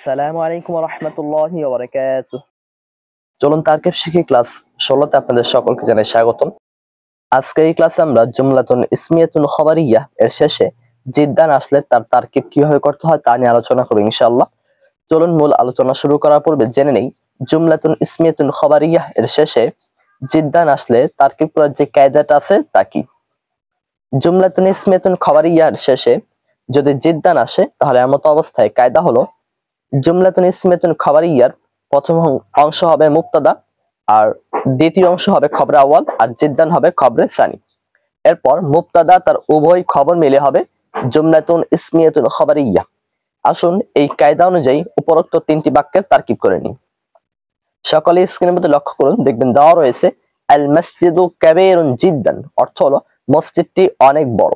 আসসালামু আলাইকুম ওয়া রাহমাতুল্লাহি ওয়া বারাকাতুহু। চলুন তারকিব শিখি ক্লাস 16 তে আপনাদের সকলকে জানাই স্বাগতম। আজকে এই ক্লাসে আমরা জুমলাতুন ইসমিয়াতুন খবরিয়া এর শেষে জিদ্দান আসলে তার তারকিব কিভাবে করতে হয় তা নিয়ে আলোচনা করব ইনশাআল্লাহ। চলুন মূল আলোচনা শুরু করার পূর্বে জেনে নেই জুমলাতুন ইসমিয়াতুন খবরিয়া এর শেষে জিদ্দান আসলে তারকিব করার যে কায়দাটা আছে তা কি। জুমলাতুন ইসমিয়াতুন খবরিয়া এর শেষে যদি জিদ্দান আসে তাহলে এমত অবস্থায় কায়দা হলো জুমলাতুন ইসমিয়াতুন খবরিয়ার প্রথম অংশ হবে মুবতাদা আর দ্বিতীয় অংশ হবে খবরে আউয়াল আর জিদ্দান হবে খবরে সানি। এরপর মুবতাদা তার উভয় খবর মিলে হবে জুমলাতুন ইসমিয়াতুন খবরিয়া। আসুন এই কায়দা অনুযায়ী উপরোক্ত তিনটি বাক্যের তারকিব করে নিই। সকলে স্ক্রিনের মধ্যে লক্ষ্য করুন, দেখবেন দেওয়া রয়েছে আল মসজিদু কাবীরুন জিদ্দান, অর্থ হলো মসজিদটি অনেক বড়।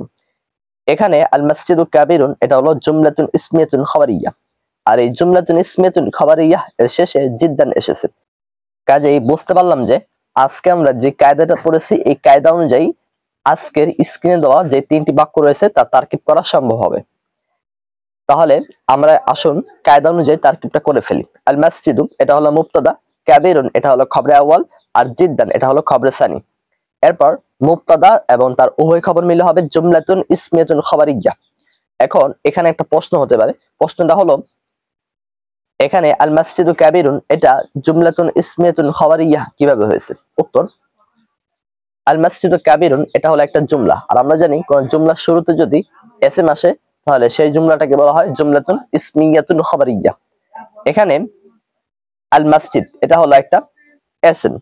এখানে আল মসজিদু কাবীরুন এটা হলো জুমলাতুন ইসমিয়াতুন খবরিয়া আর এই জুমলাতুন ইসমিয়াতুন খবরিয়া এর শেষে জিদ্দান এসেছে। কাজেই বুঝতে পারলাম যে আজকে আমরা যে কায়দাটা পড়েছি এই কায়দা অনুযায়ী আজকের স্ক্রিনে দেওয়া যে তিনটি বাক্য রয়েছে তা তারকিব করা সম্ভব হবে। তাহলে আমরা আসুন কায়দা অনুযায়ী তারকিবটা করে ফেলি। আল মসজিদু এটা হলো মুবতাদা, কাবীরুন এটা হলো খবরে আউয়াল আর জিদ্দান এটা হলো খবরে সানি। এরপর মুবতাদা এবং তার উভয় খবর মিলে হবে জুমলাতুন ইসমিয়াতুন খবরিয়া। এখন এখানে একটা প্রশ্ন হতে পারে, প্রশ্নটা হলো এখানে আল মসজিদু কাবীরুন এটা জুমলাতুন ইসমিয়াতুন খবরিয়া কিভাবে হয়েছে। উত্তর, আল মসজিদু কাবীরুন এটা হলো একটা জুমলা আর আমরা জানি কোন জুমলার শুরুতে যদি এসএম আসে তাহলে সেই জুমলাটাকে বলা হয় জুমলাতুন ইসমিয়াতুন খবরিয়া। এখানে আল মসজিদ এটা হলো একটা এসএম।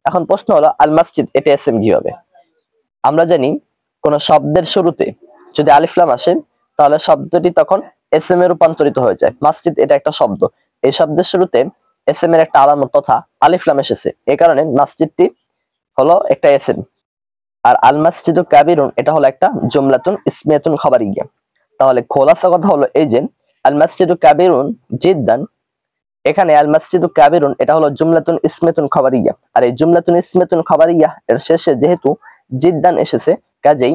এখন প্রশ্ন হলো আল মসজিদ এটা এসএম কিভাবে। আমরা জানি কোন শব্দের শুরুতে যদি আলিফ লাম আসে তাহলে শব্দটি তখন এসএম এ রূপান্তরিত হয়ে যায়। মসজিদ এটা একটা শব্দ, এই শব্দের শুরুতে এসএম এর একটা আলামত তথা আলিফ লাম এসেছে, এই কারণে মসজিদটি হলো একটা এসএম। আর আল মসজিদু কাবীরুন এটা হলো একটা জুমলাতুন ইসমিয়াতুন খবরিয়া। তাহলে খোলাসা কথা হলো এই যে আল মসজিদু কাবীরুন জিদ্দান, এখানে আল মসজিদু কাবীরুন এটা হলো জুমলাতুন ইসমিয়াতুন খবরিয়া আর এই জুমলাতুন ইসমিয়াতুন খবরিয়া এর শেষে যেহেতু জিদ্দান এসেছে কাজেই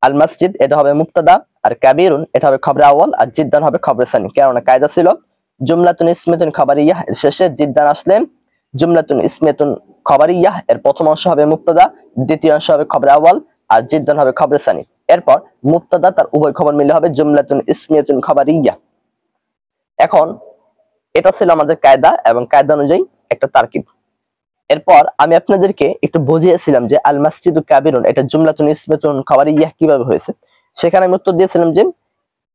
আল মসজিদ এটা হবে মুবতাদা আর কাবীরুন এটা হবে খবরে আউয়াল আর জিদ্দান হবে খবরে সানি। কেননা কায়দা ছিল জুমলাতুন ইসমিয়াতুন খবরিয়া এর শেষে জিদ্দান আসলে জুমলাতুন ইসমিয়াতুন খবরিয়া এর প্রথম অংশ হবে মুবতাদা, দ্বিতীয় অংশ হবে খবরে আউয়াল আর জিদ্দান হবে খবরে সানি। এরপর মুবতাদা তার উভয় খবর মিলে হবে জুমলাতুন ইসমিয়াতুন খবরিয়া। এখন এটা ছিল আমাদের কায়দা এবং কায়দা অনুযায়ী একটা তারকিব। এরপর আমি আপনাদেরকে একটু বুঝিয়েছিলাম যে আল মসজিদু কাবীরুন এটা জুমলাতুন ইসমিয়াতুন খবরিয়া কিভাবে হয়েছে। সেখানে আমি উত্তর দিয়েছিলাম যে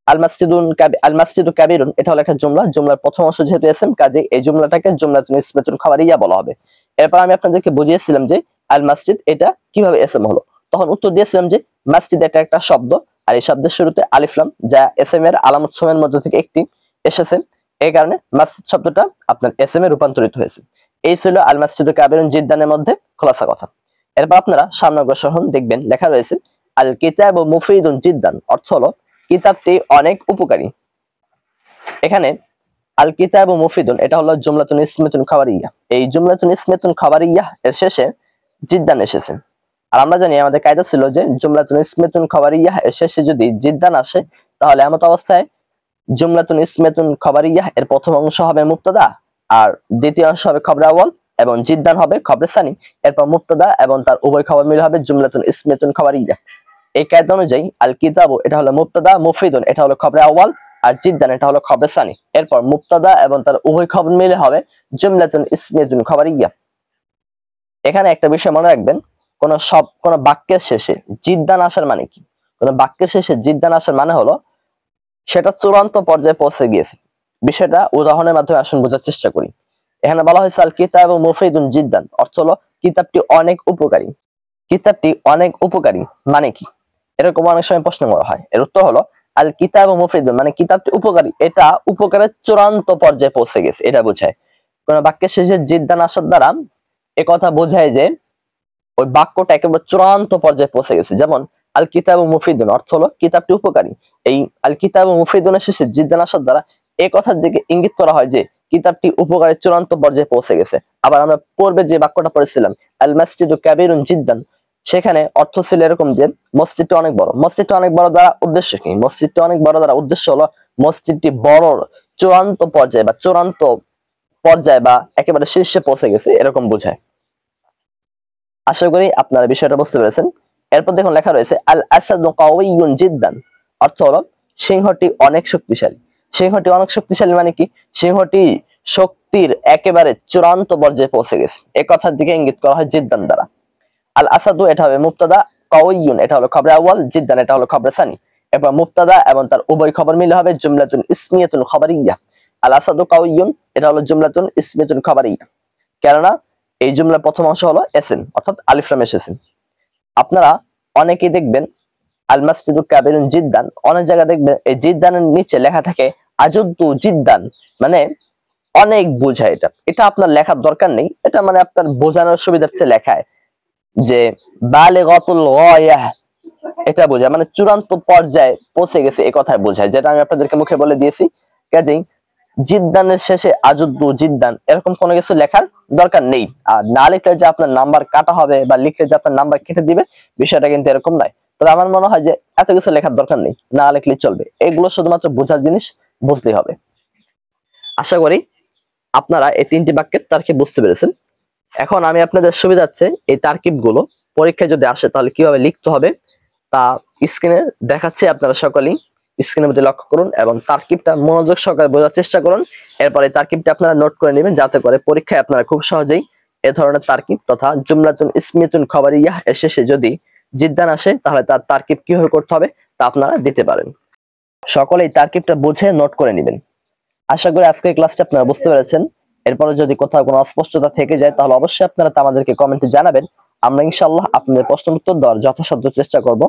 আল মসজিদু কাবীরুন এটা হলো একটা জুমলা, জুমলার প্রথম অংশ যেহেতু এসএম কাজে এই জুমলাটাকে জুমলাতুন ইসমিয়াতুন খবরিয়া বলা হবে। এরপর আমি আপনাদেরকে বুঝিয়েছিলাম যে আল মসজিদ এটা কিভাবে এসএম হলো, তখন উত্তর দিয়েছিলাম যে মসজিদ এটা একটা শব্দ আর এই শব্দের শুরুতে আলিফ লাম যা এসএম এর আলামত সমূহের মধ্যে থেকে একটি এসেছে, এই কারণে মসজিদ শব্দটা আপনার এসএম এ রূপান্তরিত হয়েছে। এই ছিল আল মসজিদু কাবীরুন জিদ্দানের মধ্যে খোলাসা কথা। এরপর আপনারা সামনে অগ্রসর হন, দেখবেন লেখা রয়েছে আল কিতাবু মুফিদুন জিদ্দান, অর্থ হলো কিতাবটি অনেক উপকারী। এখানে আল কিতাবু মুফিদুন এটা হলো জুমলাতুন ইসমিয়াতুন খবরিয়া, এই জুমলাতুন ইসমিয়াতুন খবরিয়া এর শেষে জিদ্দান এসেছে। আর আমরা জানি আমাদের কায়দা ছিল যে জুমলাতুন ইসমিয়াতুন খবরিয়া এর শেষে যদি জিদ্দান আসে তাহলে এমত অবস্থায় জুমলাতুন ইসমিয়াতুন খবরিয়া এর প্রথম অংশ হবে মুবতাদা আর দ্বিতীয় অংশ হবে খবরে আউয়াল এবং জিদ্দান হবে খবরে সানি। এরপর মুবতাদা এবং তার উভয় খবর মিলে হবে জুমলাতুন ইসমিয়াতুন খবরিয়া। এই কায়দা অনুযায়ী আল কিতাবু এটা হলো মুবতাদা, মুফিদুন এটা হলো খবরে আউয়াল আর জিদ্দান এটা হলো খবরে সানি। এরপর মুবতাদা এবং তার উভয় খবর মিলে হবে জুমলাতুন ইসমিয়াতুন খবরিয়া। এখানে একটা বিষয় মনে রাখবেন, কোন বাক্যের শেষে জিদ্দান আসার মানে কি। কোন বাক্যের শেষে জিদ্দান আসার মানে হলো সেটা চূড়ান্ত পর্যায়ে পৌঁছে গিয়েছে। বিষয়টা উদাহরণের মাধ্যমে আসুন বোঝার চেষ্টা করি। এখানে বলা হয়েছে আল কিতাবু মুফিদুন জিদ্দান, অর্থ হলো কিতাবটি অনেক উপকারী। কিতাবটি অনেক উপকারী মানে কি, এরকম অনেক সময় প্রশ্ন করা হয়। এর উত্তর হলো আল কিতাবু মুফিদুন মানে কিতাবটি উপকারী, এটা উপকারের চূড়ান্ত পর্যায়ে পৌঁছে গেছে, এটা বোঝায়। কোন বাক্যের শেষে জিদ্দান আসার দ্বারা একথা বোঝায় যে ওই বাক্যটা একেবারে চূড়ান্ত পর্যায়ে পৌঁছে গেছে। যেমন আল কিতাবু মুফিদুন অর্থ হলো কিতাবটি উপকারী, এই আল কিতাবু মুফিদুনের শেষে জিদ্দান আসার দ্বারা এই কথার দিকে ইঙ্গিত করা হয় যে কিতাবটি উপকারের চূড়ান্ত পর্যায়ে পৌঁছে গেছে। আবার আমরা পূর্বে যে বাক্যটা পড়েছিলাম আল মসজিদু কাবীরুন জিদ্দান, সেখানে অর্থ ছিল এরকম যে মসজিদটি অনেক বড়। মসজিদটি অনেক বড় দ্বারা উদ্দেশ্য কি, মসজিদটি অনেক বড় দ্বারা উদ্দেশ্য হলো মসজিদটি বড় চূড়ান্ত পর্যায়ে বা একেবারে শীর্ষে পৌঁছে গেছে এরকম বোঝায়। আশা করি আপনারা বিষয়টা বুঝতে পেরেছেন। এরপর দেখুন লেখা রয়েছে আল আসাদু কাওয়িয়ুন জিদ্দান, অর্থ হলো সিংহটি অনেক শক্তিশালী। সিংহটি অনেক শক্তিশালী মানে কি? সিংহটি শক্তির একেবারে চূড়ান্ত পর্যায়ে পৌঁছে গেছে, এই কথার দিকে ইঙ্গিত করা হয় জিদ্দান দ্বারা। আল আসাদু এটা হবে মুবতাদা, কাওয়িয়ুন এটা হলো খবরে আউয়াল, জিদ্দান এটা হলো খবরে সানি। এরপর মুবতাদা এবং তার উভয় খবর মিলে হবে জুমলাতুন ইসমিয়াতুন খবরিয়্যা। আল আসাদু কাওয়িয়ুন এটা হলো জুমলাতুন ইসমিয়াতুন খবরিয়্যা, কেননা এই জুমলার প্রথম অংশ হলো এসেন, অর্থাৎ আলিফ লাম এসেছেন। আপনারা অনেকেই দেখবেন আল মাসজিদু কাবিরুন জিদ্দান, অনেক জায়গায় দেখবেন এই জিদ্দানের নিচে লেখা থাকে আজুদ্দু জিদ্দান, মানে অনেক বোঝায়। এটা আপনার লেখার দরকার নেই, এটা মানে আপনার বোঝানোর সুবিধার্থে লেখায় যে বালিগাতুল গায়াহ, এটা বোঝায় মানে চূড়ান্ত পর্যায়ে পৌঁছে গেছে এই কথায় বোঝায়, যেটা আমি আপনাদেরকে মুখে বলে দিয়েছি। কাজেই জিদ্দানের শেষে আজুদ্দু জিদ্দান এরকম কোনো কিছু লেখার দরকার নেই। আর না লিখলে যে আপনার নাম্বার কাটা হবে বা লিখলে যে আপনার নাম্বার কেটে দিবে, বিষয়টা কিন্তু এরকম নয়। তবে আমার মনে হয় যে এত কিছু লেখার দরকার নেই, না লিখলে চলবে। এগুলো শুধুমাত্র বোঝার জিনিস, বুঝতেই হবে। আশা করি আপনারা এই তিনটি বাক্যের তারকিব বুঝতে পেরেছেন। এখন আমি আপনাদের সুবিধার্থে এই তারকিব গুলো পরীক্ষায় যদি আসে তাহলে কিভাবে লিখতে হবে তা স্ক্রিনে দেখাচ্ছি, আপনারা সকলেই স্ক্রিনের মধ্যে লক্ষ্য করুন এবং তারকিবটা মনোযোগ সহকারে বোঝার চেষ্টা করুন। এরপরে তারকিবটা আপনারা নোট করে নেবেন, যাতে করে পরীক্ষায় আপনারা খুব সহজেই এ ধরনের তারকিব তথা জুমলাতুন ইসমিয়াতুন খবরিয়াহ এর শেষে যদি জিদ্দান আসে তাহলে তার তারকিব কিভাবে করতে হবে তা আপনারা দিতে পারেন। সকলেই তারকিবটা বুঝে নোট করে নেবেন। আশা করি আজকের ক্লাসটা আপনারা বুঝতে পেরেছেন। এরপরে যদি কোথাও কোনো অস্পষ্টতা থেকে যায় তাহলে অবশ্যই আপনারা তা আমাদেরকে কমেন্টে জানাবেন। আমরা ইনশাআল্লাহ আপনাদের প্রশ্ন উত্তর দেওয়ার যথাসাধ্য চেষ্টা করব।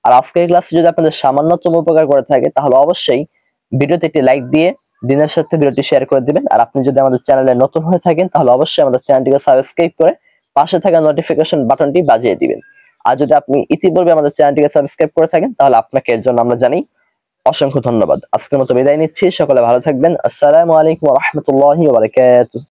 আর আজকের ক্লাসে যদি আপনাদের সামান্যতম উপকার করে থাকে তাহলে অবশ্যই ভিডিওতে একটি লাইক দিয়ে দিনের সাথে ভিডিওটি শেয়ার করে দিবেন। আর আপনি যদি আমাদের চ্যানেলে নতুন হয়ে থাকেন তাহলে অবশ্যই আমাদের চ্যানেলটিকে সাবস্ক্রাইব করে পাশে থাকা নোটিফিকেশন বাটনটি বাজিয়ে দিবেন। আর যদি আপনি ইতিপূর্বে আমাদের চ্যানেলটিকে সাবস্ক্রাইব করে থাকেন তাহলে আপনাকে এর জন্য আমরা জানি অসংখ্য ধন্যবাদ। আজকের মতো বিদায় নিচ্ছি, সকলে ভালো থাকবেন। আসসালামু আলাইকুম ওয়া রাহমাতুল্লাহি ওয়া বারাকাতুহু।